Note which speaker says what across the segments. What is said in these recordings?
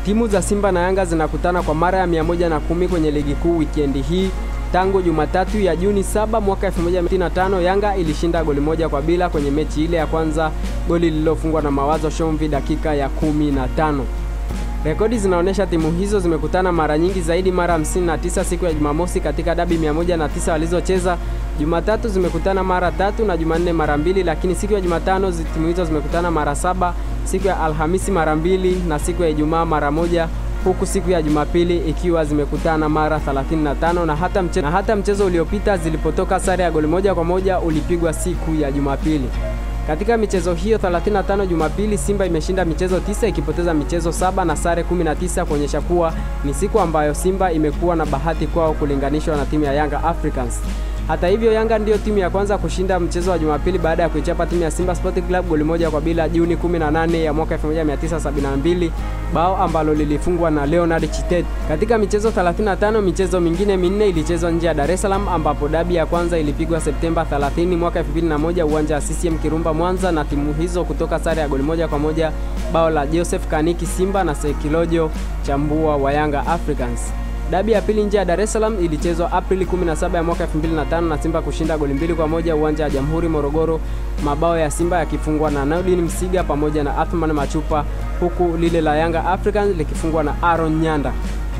Speaker 1: Timu za Simba na Yanga zinakutana kwa mara ya 110 kwenye ligi kuu weekend hii. Tangu Jumatatu ya Juni 7 mwaka 2025, Yanga ilishinda goli 1-0 kwenye mechi ile ya kwanza, goli lililofungwa na Mawazo Shomvi dakika ya 15. Rekodi zinaonyesha timu hizo zimekutana mara nyingi zaidi, mara 59 siku ya Jumamosi katika dabi 109 walizocheza. Jumatatu zimekutana mara 3 na Jumanne mara 2, lakini siku ya Jumatano timu hizo zimekutana mara 7, siku ya Alhamisi mara 2 na siku ya Ijumaa mara 1, huku siku ya Jumapili ikiwa zimekutana mara 35 na hata mchezo uliopita zilipotoka sare ya goli 1-1 ulipigwa siku ya Jumapili. Katika michezo hiyo 35 Jumapili, Simba imeshinda michezo 9 ikipoteza michezo 7 na sare 19, kuonyesha kuwa ni siku ambayo Simba imekuwa na bahati kwao kulinganishwa na timu ya Yanga Africans. Hata hivyo, Yanga ndiyo timu ya kwanza kushinda mchezo wa Jumapili baada ya kuichapa timu ya Simba Sports Club goli 1-0 Juni 18 ya mwaka 1972, bao ambalo lilifungwa na Leonard Chitet. Katika michezo 35, michezo mingine minne ilichezwa nje ya Dar es Salaam, ambapo dabi ya kwanza ilipigwa Septemba 30 mwaka 2001 uwanja wa CCM Kirumba Mwanza, na timu hizo kutoka sare ya goli 1-1, bao la Joseph Kaniki Simba na Sekilojo Chambua wa Yanga Africans. Dabi ya pili nje ya Dar es Salaam ilichezwa Aprili 17 ya mwaka 2005 na Simba kushinda goli 2-1 uwanja wa Jamhuri Morogoro, mabao ya Simba yakifungwa na Naudin Msiga pamoja na Athman Machupa, huku lile la Yanga Africans likifungwa na Aaron Nyanda.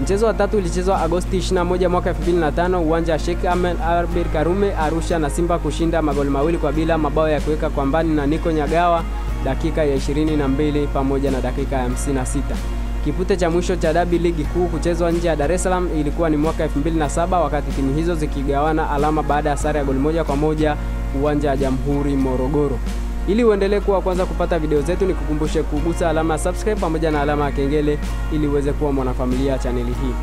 Speaker 1: Mchezo wa tatu ulichezwa Agosti 21 mwaka 2005 uwanja wa Sheikh Ahmed Albir Karume Arusha, na Simba kushinda magoli 2-0, mabao ya kuweka kwambani na Niko Nyagawa dakika ya 22 pamoja na dakika ya 56. Kipute cha mwisho cha dabi ligi kuu kuchezwa nje ya Dar es Salaam ilikuwa ni mwaka 2007 wakati timu hizo zikigawana alama baada ya sare ya goli 1-1 uwanja wa Jamhuri Morogoro. Ili uendelee kuwa kwanza kupata video zetu, nikukumbushe kugusa alama ya subscribe pamoja na alama ya kengele ili uweze kuwa mwanafamilia chaneli hii.